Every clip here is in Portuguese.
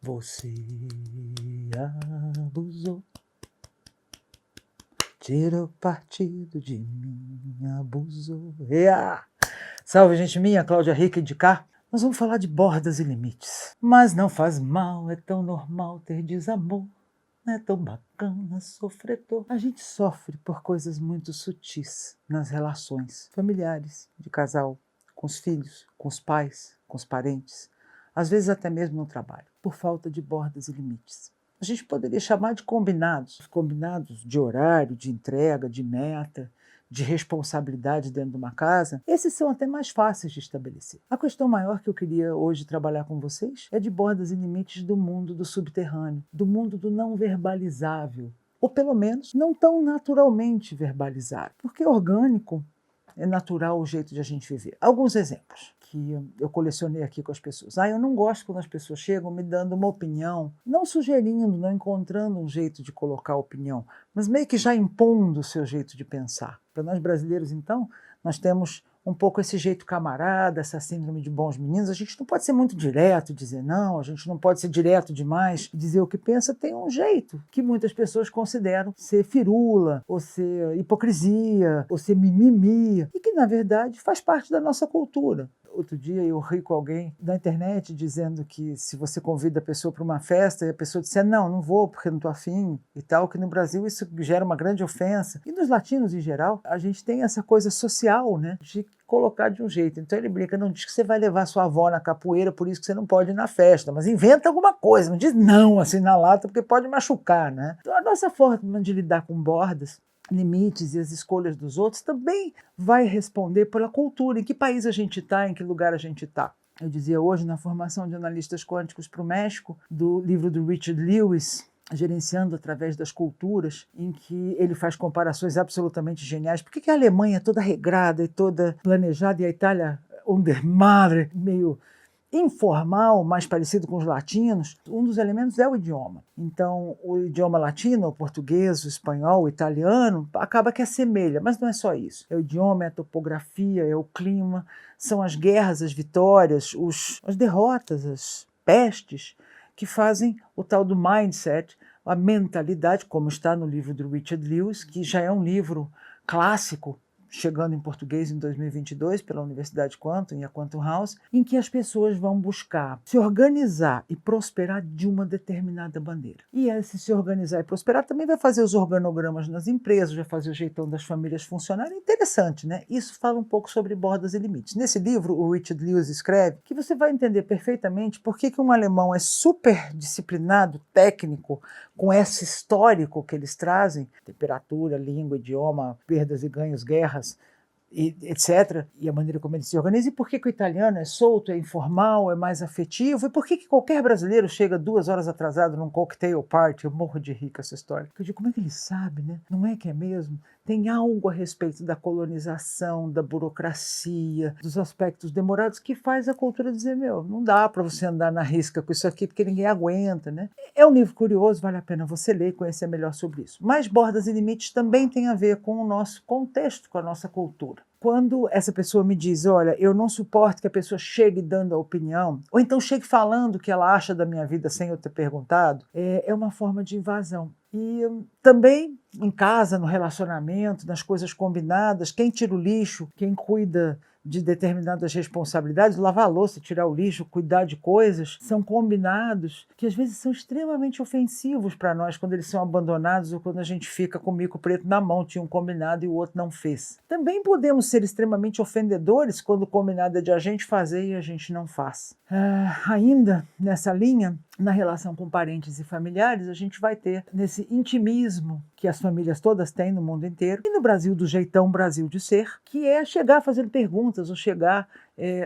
Você abusou, tirou partido de mim, abusou. Ea! Salve, gente minha, Cláudia Rica de cá. Nós vamos falar de bordas e limites. Mas não faz mal, é tão normal ter desamor. Não é tão bacana sofredor. A gente sofre por coisas muito sutis nas relações familiares, de casal, com os filhos, com os pais, com os parentes, às vezes até mesmo no trabalho, por falta de bordas e limites. A gente poderia chamar de combinados de horário, de entrega, de meta, de responsabilidade dentro de uma casa. Esses são até mais fáceis de estabelecer. A questão maior que eu queria hoje trabalhar com vocês é de bordas e limites do mundo do subterrâneo, do mundo do não verbalizável, ou pelo menos não tão naturalmente verbalizável, porque orgânico é natural o jeito de a gente viver. Alguns exemplos que eu colecionei aqui com as pessoas. Eu não gosto quando as pessoas chegam me dando uma opinião, não sugerindo, não encontrando um jeito de colocar a opinião, mas meio que já impondo o seu jeito de pensar. Para nós brasileiros, então, nós temos um pouco esse jeito camarada, essa síndrome de bons meninos. A gente não pode ser muito direto e dizer não, a gente não pode ser direto demais e dizer o que pensa. Tem um jeito que muitas pessoas consideram ser firula, ou ser hipocrisia, ou ser mimimi, e que, na verdade, faz parte da nossa cultura. Outro dia eu ri com alguém na internet dizendo que se você convida a pessoa para uma festa e a pessoa disser não, não vou porque não estou afim e tal, que no Brasil isso gera uma grande ofensa. E nos latinos em geral, a gente tem essa coisa social, né, de colocar de um jeito. Então ele brinca, não diz que você vai levar sua avó na capoeira, por isso que você não pode ir na festa, mas inventa alguma coisa, não diz não assim na lata, porque pode machucar, né? Então a nossa forma de lidar com bordas, limites e as escolhas dos outros também vai responder pela cultura, em que país a gente está, em que lugar a gente está. Eu dizia hoje na formação de analistas quânticos para o México, do livro do Richard Lewis, Gerenciando através das culturas, em que ele faz comparações absolutamente geniais. Por que a Alemanha é toda regrada e toda planejada e a Itália under madre, meio informal, mais parecido com os latinos? Um dos elementos é o idioma. Então, o idioma latino, o português, o espanhol, o italiano, acaba que assemelha, mas não é só isso. É o idioma, é a topografia, é o clima, são as guerras, as vitórias, as derrotas, as pestes, que fazem o tal do mindset, a mentalidade, como está no livro do Richard Lewis, que já é um livro clássico, chegando em português em 2022 pela Universidade Quantum e a Quantum House, em que as pessoas vão buscar se organizar e prosperar de uma determinada maneira. E esse se organizar e prosperar também vai fazer os organogramas nas empresas, vai fazer o jeitão das famílias funcionarem. Interessante, né? Isso fala um pouco sobre bordas e limites. Nesse livro, o Richard Lewis escreve que você vai entender perfeitamente por que um alemão é super disciplinado, técnico, com esse histórico que eles trazem, temperatura, língua, idioma, perdas e ganhos, guerras, etc., e a maneira como ele se organiza, e por que o italiano é solto, é informal, é mais afetivo, e por que qualquer brasileiro chega 2 horas atrasado num cocktail party? Eu morro de rir com essa história. Porque eu digo, como é que ele sabe, né? Não é que é mesmo? Tem algo a respeito da colonização, da burocracia, dos aspectos demorados que faz a cultura dizer, não dá para você andar na risca com isso aqui porque ninguém aguenta, né? É um livro curioso, vale a pena você ler e conhecer melhor sobre isso. Mas bordas e limites também tem a ver com o nosso contexto, com a nossa cultura. Quando essa pessoa me diz, olha, eu não suporto que a pessoa chegue dando a opinião, ou então chegue falando o que ela acha da minha vida sem eu ter perguntado, é uma forma de invasão. E também em casa, no relacionamento, nas coisas combinadas, quem tira o lixo, quem cuida de determinadas responsabilidades, lavar a louça, tirar o lixo, cuidar de coisas, são combinados que às vezes são extremamente ofensivos para nós quando eles são abandonados ou quando a gente fica com o mico preto na mão, tinha um combinado e o outro não fez. Também podemos ser extremamente ofendedores quando o combinado é de a gente fazer e a gente não faz. Ainda nessa linha, na relação com parentes e familiares, a gente vai ter nesse intimismo que as famílias todas têm no mundo inteiro, e no Brasil, do jeitão Brasil de ser, que é chegar fazendo perguntas ou chegar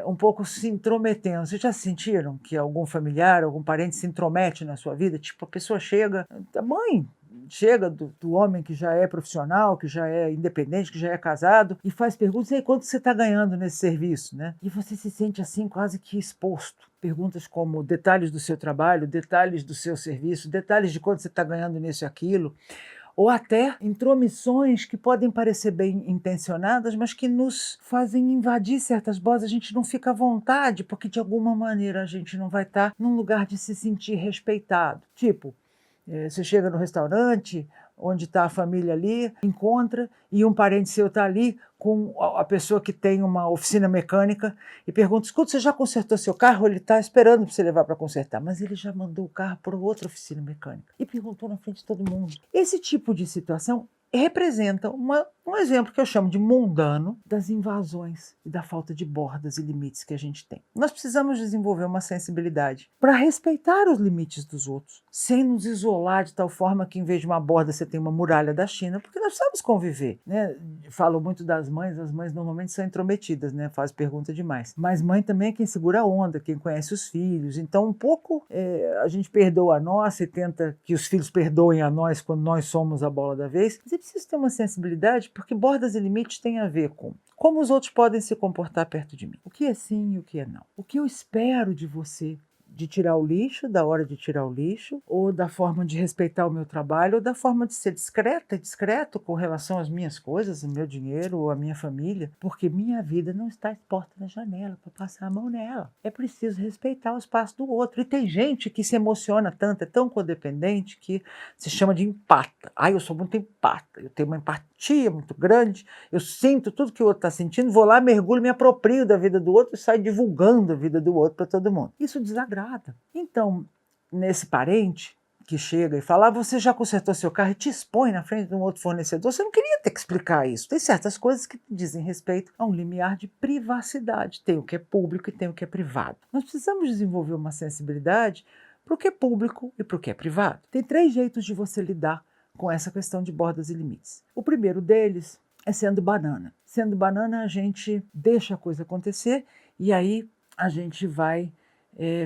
um pouco se intrometendo. Vocês já sentiram que algum familiar, algum parente se intromete na sua vida? Tipo, a pessoa chega, a mãe chega do homem que já é profissional, que já é independente, que já é casado, e faz perguntas, e aí, quanto você está ganhando nesse serviço, né? E você se sente assim quase que exposto. Perguntas como detalhes do seu trabalho, detalhes do seu serviço, detalhes de quanto você está ganhando nisso e aquilo, ou até intromissões que podem parecer bem intencionadas, mas que nos fazem invadir certas bordas. A gente não fica à vontade, porque de alguma maneira a gente não vai estar num lugar de se sentir respeitado. Tipo, você chega no restaurante, onde está a família ali, encontra, e um parente seu está ali com a pessoa que tem uma oficina mecânica e pergunta: escuta, você já consertou seu carro? Ele está esperando para você levar para consertar, mas ele já mandou o carro para outra oficina mecânica e perguntou na frente de todo mundo. Esse tipo de situação representa um exemplo que eu chamo de mundano das invasões e da falta de bordas e limites que a gente tem. Nós precisamos desenvolver uma sensibilidade para respeitar os limites dos outros, sem nos isolar de tal forma que, em vez de uma borda, você tem uma muralha da China, porque nós precisamos conviver, né? Falo muito das mães, as mães normalmente são intrometidas, né? Faz pergunta demais. Mas mãe também é quem segura a onda, quem conhece os filhos. Então, um pouco a gente perdoa a nós e tenta que os filhos perdoem a nós quando nós somos a bola da vez. Mas é preciso ter uma sensibilidade, porque bordas e limites têm a ver com como os outros podem se comportar perto de mim. O que é sim e o que é não. O que eu espero de você, de tirar o lixo, da hora de tirar o lixo, ou da forma de respeitar o meu trabalho, ou da forma de ser discreta e discreto com relação às minhas coisas, ao meu dinheiro ou à minha família, porque minha vida não está exposta na janela para passar a mão nela. É preciso respeitar o espaço do outro. E tem gente que se emociona tanto, é tão codependente, que se chama de empata. Ai, eu sou muito empata, eu tenho uma empatia muito grande, eu sinto tudo que o outro está sentindo, vou lá, mergulho, me aproprio da vida do outro e saio divulgando a vida do outro para todo mundo. Isso desagrada. Então, nesse parente que chega e fala: você já consertou seu carro, e te expõe na frente de um outro fornecedor, você não queria ter que explicar isso. Tem certas coisas que dizem respeito a um limiar de privacidade. Tem o que é público e tem o que é privado. Nós precisamos desenvolver uma sensibilidade para o que é público e para o que é privado. Tem 3 jeitos de você lidar com essa questão de bordas e limites. O primeiro deles é sendo banana. Sendo banana, a gente deixa a coisa acontecer e aí a gente vai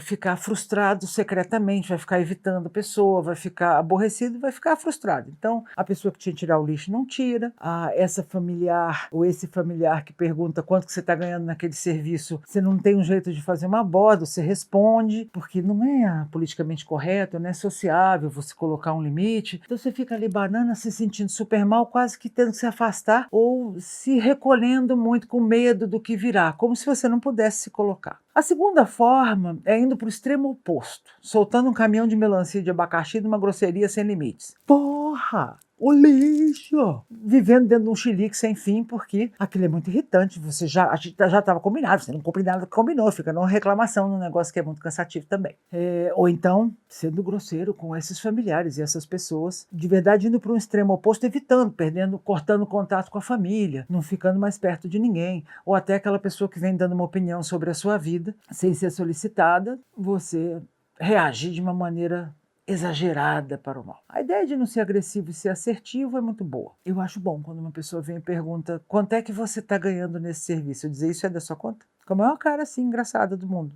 ficar frustrado secretamente, vai ficar evitando a pessoa, vai ficar aborrecido e vai ficar frustrado. Então, a pessoa que tinha que tirar o lixo não tira, essa familiar ou esse familiar que pergunta quanto que você está ganhando naquele serviço, você não tem um jeito de fazer uma borda, você responde, porque não é politicamente correto, não é sociável você colocar um limite. Então, você fica ali banana, se sentindo super mal, quase que tendo que se afastar ou se recolhendo muito com medo do que virá, como se você não pudesse se colocar. A segunda forma é indo para o extremo oposto, soltando um caminhão de melancia de abacaxi numa grosseria sem limites. Porra! O lixo! Vivendo dentro de um chilique sem fim, porque aquilo é muito irritante. A gente já estava combinado, você não cumpre nada que combinou, fica numa reclamação num negócio que é muito cansativo também. Ou então, sendo grosseiro com esses familiares e essas pessoas, de verdade indo para um extremo oposto, evitando, cortando contato com a família, não ficando mais perto de ninguém. Ou até aquela pessoa que vem dando uma opinião sobre a sua vida, sem ser solicitada, você reagir de uma maneira exagerada para o mal. A ideia de não ser agressivo e ser assertivo é muito boa. Eu acho bom quando uma pessoa vem e pergunta: quanto é que você está ganhando nesse serviço? Eu dizer: isso é da sua conta? Com a maior cara assim engraçada do mundo.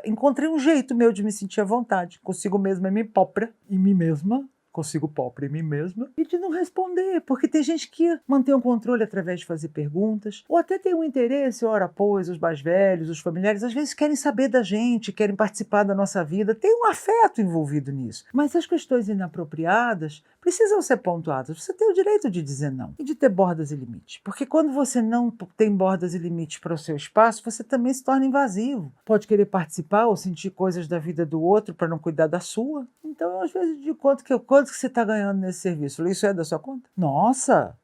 Encontrei um jeito meu de me sentir à vontade, consigo mesma e me própria, e mim mesma, consigo própria em mim mesma, e de não responder, porque tem gente que mantém o controle através de fazer perguntas, ou até tem um interesse, ora pois, os mais velhos, os familiares, às vezes querem saber da gente, querem participar da nossa vida, tem um afeto envolvido nisso. Mas as questões inapropriadas precisam ser pontuadas. Você tem o direito de dizer não e de ter bordas e limites, porque quando você não tem bordas e limites para o seu espaço, você também se torna invasivo. Pode querer participar ou sentir coisas da vida do outro para não cuidar da sua. Então, às vezes, de quanto que você está ganhando nesse serviço? Isso é da sua conta? Nossa,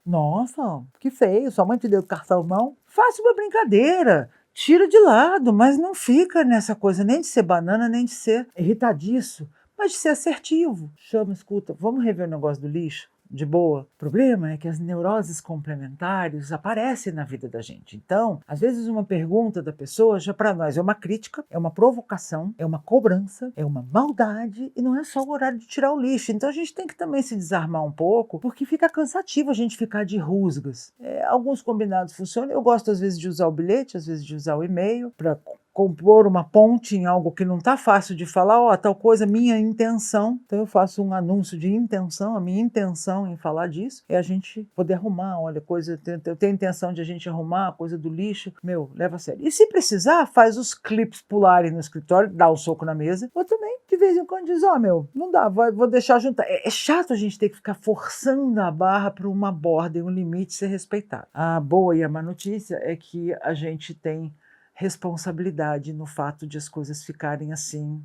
que feio, sua mãe te deu cartão não? Faça uma brincadeira, tira de lado, mas não fica nessa coisa nem de ser banana, nem de ser irritadiço, mas de ser assertivo. Chama, escuta, vamos rever o negócio do lixo? De boa. O problema é que as neuroses complementares aparecem na vida da gente. Então, às vezes uma pergunta da pessoa já para nós é uma crítica, é uma provocação, é uma cobrança, é uma maldade e não é só o horário de tirar o lixo. Então a gente tem que também se desarmar um pouco, porque fica cansativo a gente ficar de rusgas. Alguns combinados funcionam. Eu gosto às vezes de usar o bilhete, às vezes de usar o e-mail para compor uma ponte em algo que não está fácil de falar, ó, tal coisa, minha intenção. Então eu faço um anúncio de intenção, a minha intenção em falar disso é a gente poder arrumar, olha, eu tenho intenção de a gente arrumar a coisa do lixo, leva a sério. E se precisar, faz os clipes pularem no escritório, dá um soco na mesa, ou também, de vez em quando diz, ó, não dá, vou deixar juntar. É chato a gente ter que ficar forçando a barra para uma borda e um limite ser respeitado. A boa e a má notícia é que a gente tem responsabilidade no fato de as coisas ficarem assim.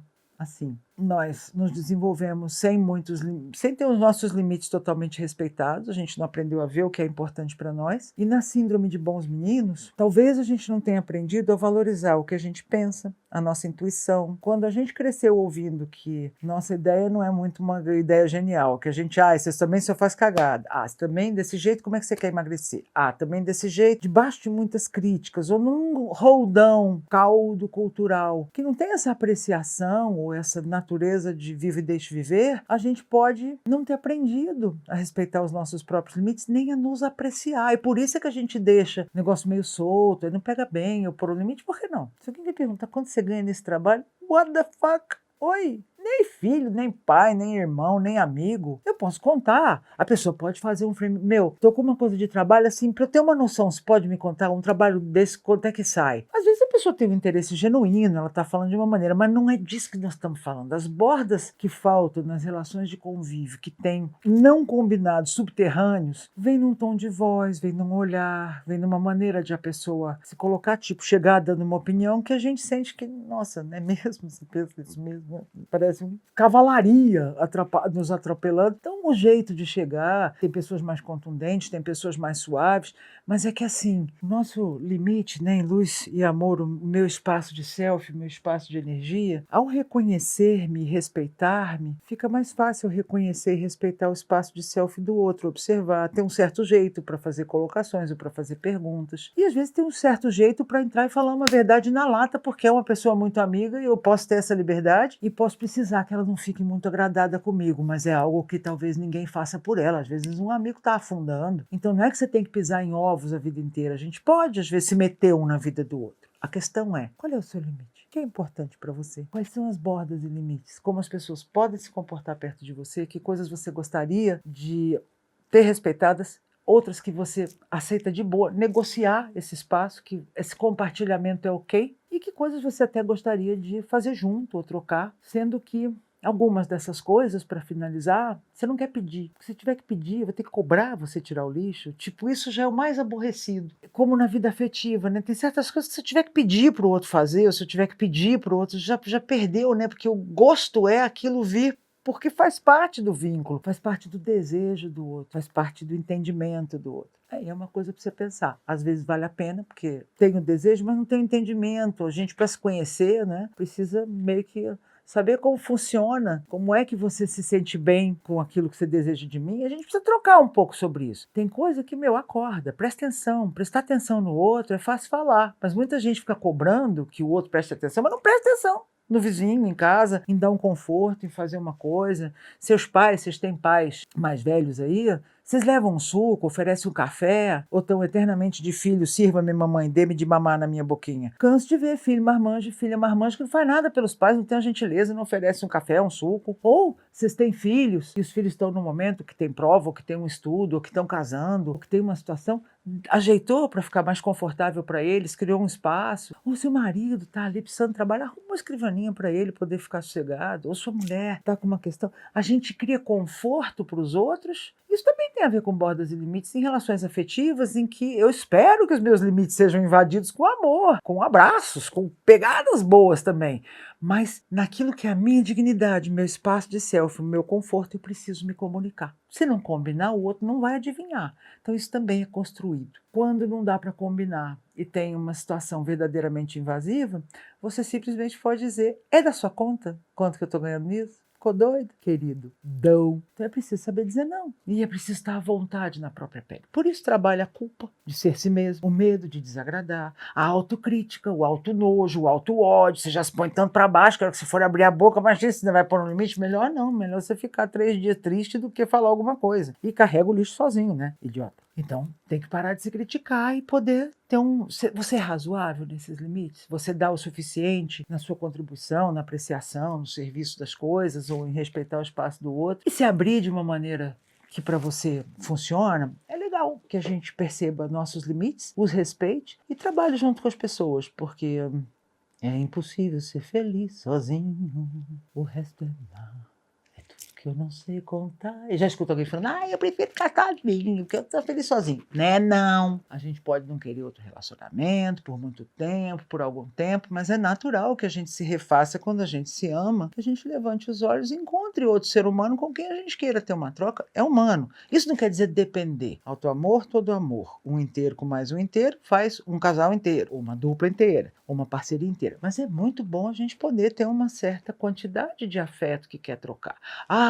Nós nos desenvolvemos sem ter os nossos limites totalmente respeitados, a gente não aprendeu a ver o que é importante para nós, e na síndrome de bons meninos, talvez a gente não tenha aprendido a valorizar o que a gente pensa, a nossa intuição. Quando a gente cresceu ouvindo que nossa ideia não é muito uma ideia genial, que a gente, você também só faz cagada, você também desse jeito, como é que você quer emagrecer? Também desse jeito, debaixo de muitas críticas, ou num roldão, caldo cultural, que não tem essa apreciação ou essa natureza de vive e deixe viver, a gente pode não ter aprendido a respeitar os nossos próprios limites, nem a nos apreciar. E por isso é que a gente deixa o negócio meio solto, não pega bem, eu pôr o limite, por que não? Se alguém me perguntar quanto você ganha nesse trabalho, what the fuck? Oi? Nem filho, nem pai, nem irmão, nem amigo. Eu posso contar. A pessoa pode fazer um frame. Tô com uma coisa de trabalho assim, para eu ter uma noção, você pode me contar um trabalho desse, quanto é que sai? Às vezes a pessoa tem um interesse genuíno, ela está falando de uma maneira, mas não é disso que nós estamos falando. As bordas que faltam nas relações de convívio, que tem não combinados, subterrâneos, vem num tom de voz, vem num olhar, vem numa maneira de a pessoa se colocar, chegar dando uma opinião que a gente sente que, nossa, não é mesmo? Você pensa isso mesmo? Parece cavalaria nos atropelando. Então, o jeito de chegar, tem pessoas mais contundentes, tem pessoas mais suaves, mas é que assim, o nosso limite, né, em luz e amor, o meu espaço de selfie, o meu espaço de energia, ao reconhecer-me e respeitar-me, fica mais fácil reconhecer e respeitar o espaço de selfie do outro, observar, ter um certo jeito para fazer colocações ou para fazer perguntas. E às vezes tem um certo jeito para entrar e falar uma verdade na lata, porque é uma pessoa muito amiga e eu posso ter essa liberdade e posso precisar que ela não fique muito agradada comigo, mas é algo que talvez ninguém faça por ela. Às vezes um amigo está afundando. Então não é que você tem que pisar em ovos a vida inteira. A gente pode, às vezes, se meter um na vida do outro. A questão é, qual é o seu limite? O que é importante para você? Quais são as bordas e limites? Como as pessoas podem se comportar perto de você? Que coisas você gostaria de ter respeitadas? Outras que você aceita de boa, negociar esse espaço, que esse compartilhamento é ok, e que coisas você até gostaria de fazer junto ou trocar, sendo que algumas dessas coisas, para finalizar, você não quer pedir. Se tiver que pedir, eu vou ter que cobrar você tirar o lixo. Isso já é o mais aborrecido. Como na vida afetiva, né? Tem certas coisas que se eu tiver que pedir para o outro fazer, ou se eu tiver que pedir para o outro, já perdeu, né? Porque o gosto é aquilo vir porque faz parte do vínculo, faz parte do desejo do outro, faz parte do entendimento do outro. Aí é uma coisa para você pensar. Às vezes vale a pena, porque tem o desejo, mas não tem o entendimento. A gente, para se conhecer, né, precisa meio que saber como funciona, como é que você se sente bem com aquilo que você deseja de mim. A gente precisa trocar um pouco sobre isso. Tem coisa que, acorda, presta atenção. Prestar atenção no outro é fácil falar, mas muita gente fica cobrando que o outro preste atenção, mas não presta atenção no vizinho, em casa, em dar um conforto, em fazer uma coisa. Seus pais, vocês têm pais mais velhos aí, vocês levam um suco, oferecem um café, ou estão eternamente de filho, sirva-me mamãe, dê-me de mamar na minha boquinha. Canso de ver filho marmanjo e filha marmanjo que não faz nada pelos pais, não tem a gentileza, não oferece um café, um suco. Ou vocês têm filhos, e os filhos estão no momento que tem prova, ou que tem um estudo, ou que estão casando, ou que tem uma situação, ajeitou para ficar mais confortável para eles, criou um espaço. Ou seu marido está ali precisando trabalhar, arruma uma escrivaninha para ele poder ficar sossegado. Ou sua mulher está com uma questão. A gente cria conforto para os outros. Isso também tem a ver com bordas e limites em relações afetivas, em que eu espero que os meus limites sejam invadidos com amor, com abraços, com pegadas boas também. Mas naquilo que é a minha dignidade, meu espaço de selfie, meu conforto, eu preciso me comunicar. Se não combinar, o outro não vai adivinhar. Então isso também é construído. Quando não dá para combinar e tem uma situação verdadeiramente invasiva, você simplesmente pode dizer, é da sua conta? Quanto que eu estou ganhando nisso? Ficou doido, querido? Não. Então é preciso saber dizer não. E é preciso estar à vontade na própria pele. Por isso trabalha a culpa de ser si mesmo, o medo de desagradar, a autocrítica, o autonojo, o auto-ódio. Você já se põe tanto para baixo, que se for abrir a boca, imagina se não vai pôr no limite. Melhor não, melhor você ficar 3 dias triste do que falar alguma coisa. E carrega o lixo sozinho, né, idiota? Então tem que parar de se criticar e poder ter Então, você é razoável nesses limites? Você dá o suficiente na sua contribuição, na apreciação, no serviço das coisas ou em respeitar o espaço do outro? E se abrir de uma maneira que para você funciona, é legal que a gente perceba nossos limites, os respeite e trabalhe junto com as pessoas, porque é impossível ser feliz sozinho, o resto é mal. Que eu não sei contar. E já escuto alguém falando, eu prefiro ficar sozinho, porque eu tô feliz sozinho. Né, não. A gente pode não querer outro relacionamento por muito tempo, por algum tempo, mas é natural que a gente se refaça quando a gente se ama, que a gente levante os olhos e encontre outro ser humano com quem a gente queira ter uma troca. É humano. Isso não quer dizer depender. Autoamor, todo amor. Um inteiro com mais um inteiro faz um casal inteiro, ou uma dupla inteira, ou uma parceria inteira. Mas é muito bom a gente poder ter uma certa quantidade de afeto que quer trocar.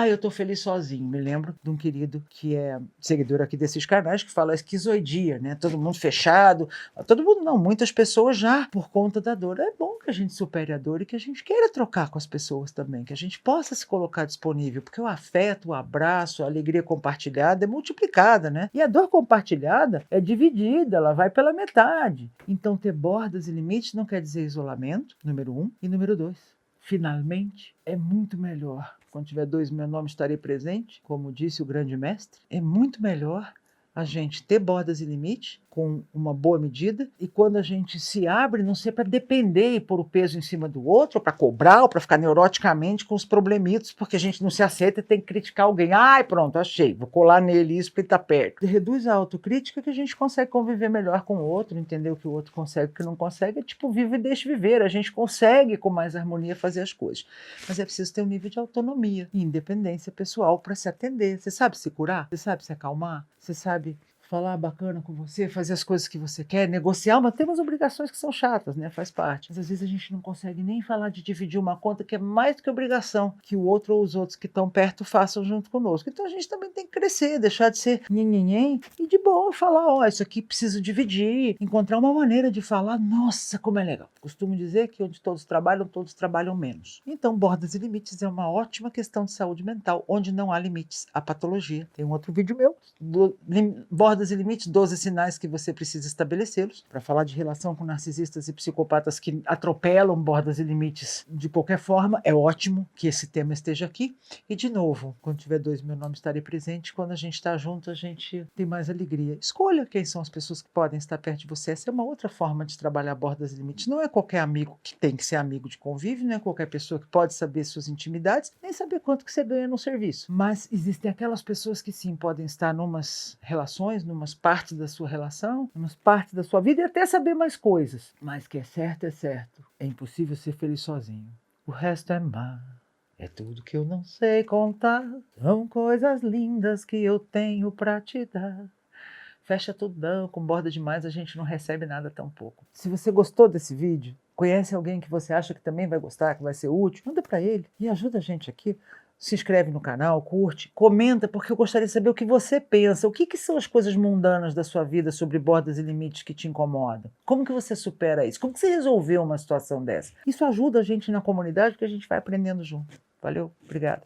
Eu tô feliz sozinho. Me lembro de um querido que é seguidor aqui desses canais que fala esquizoidia, né? Todo mundo fechado. Todo mundo não, muitas pessoas já por conta da dor. É bom que a gente supere a dor e que a gente queira trocar com as pessoas também, que a gente possa se colocar disponível, porque o afeto, o abraço, a alegria compartilhada é multiplicada, né? E a dor compartilhada é dividida, ela vai pela metade. Então ter bordas e limites não quer dizer isolamento, número 1, e número 2. Finalmente, é muito melhor. Quando tiver 2, meu nome estarei presente, como disse o grande mestre. É muito melhor a gente ter bordas e limites com uma boa medida, e quando a gente se abre, não ser para depender e pôr o peso em cima do outro, ou para cobrar, ou para ficar neuroticamente com os problemitos, porque a gente não se aceita e tem que criticar alguém. Pronto, achei, vou colar nele isso porque ele está perto. Reduz a autocrítica que a gente consegue conviver melhor com o outro, entender o que o outro consegue e o que não consegue, é tipo, vive e deixa viver. A gente consegue com mais harmonia fazer as coisas. Mas é preciso ter um nível de autonomia e independência pessoal para se atender. Você sabe se curar? Você sabe se acalmar? Você sabe falar bacana com você, fazer as coisas que você quer, negociar, mas tem umas obrigações que são chatas, né? Faz parte. Mas às vezes a gente não consegue nem falar de dividir uma conta que é mais do que obrigação que o outro ou os outros que estão perto façam junto conosco. Então a gente também tem que crescer, deixar de ser nhenhenhen e de boa falar, isso aqui preciso dividir, encontrar uma maneira de falar, nossa, como é legal. Costumo dizer que onde todos trabalham menos. Então, bordas e limites é uma ótima questão de saúde mental, onde não há limites, há patologia. Tem um outro vídeo meu, bordas e limites, 12 sinais que você precisa estabelecê-los, para falar de relação com narcisistas e psicopatas que atropelam bordas e limites de qualquer forma. É ótimo que esse tema esteja aqui. E de novo, quando tiver 2, meu nome estarei presente. Quando a gente está junto, a gente tem mais alegria. Escolha quem são as pessoas que podem estar perto de você. Essa é uma outra forma de trabalhar bordas e limites. Não é qualquer amigo que tem que ser amigo de convívio, não é qualquer pessoa que pode saber suas intimidades, nem saber quanto que você ganha no serviço. Mas existem aquelas pessoas que sim, podem estar numas relações, numas partes da sua relação, numas partes da sua vida e até saber mais coisas. Mas que é certo, é certo. É impossível ser feliz sozinho. O resto é mar. É tudo que eu não sei contar. São coisas lindas que eu tenho pra te dar. Fecha tudão, com borda demais a gente não recebe nada tão pouco. Se você gostou desse vídeo, conhece alguém que você acha que também vai gostar, que vai ser útil, manda pra ele e ajuda a gente aqui. Se inscreve no canal, curte, comenta, porque eu gostaria de saber o que você pensa. O que são as coisas mundanas da sua vida sobre bordas e limites que te incomodam? Como que você supera isso? Como que você resolveu uma situação dessa? Isso ajuda a gente na comunidade, que a gente vai aprendendo junto. Valeu, obrigado.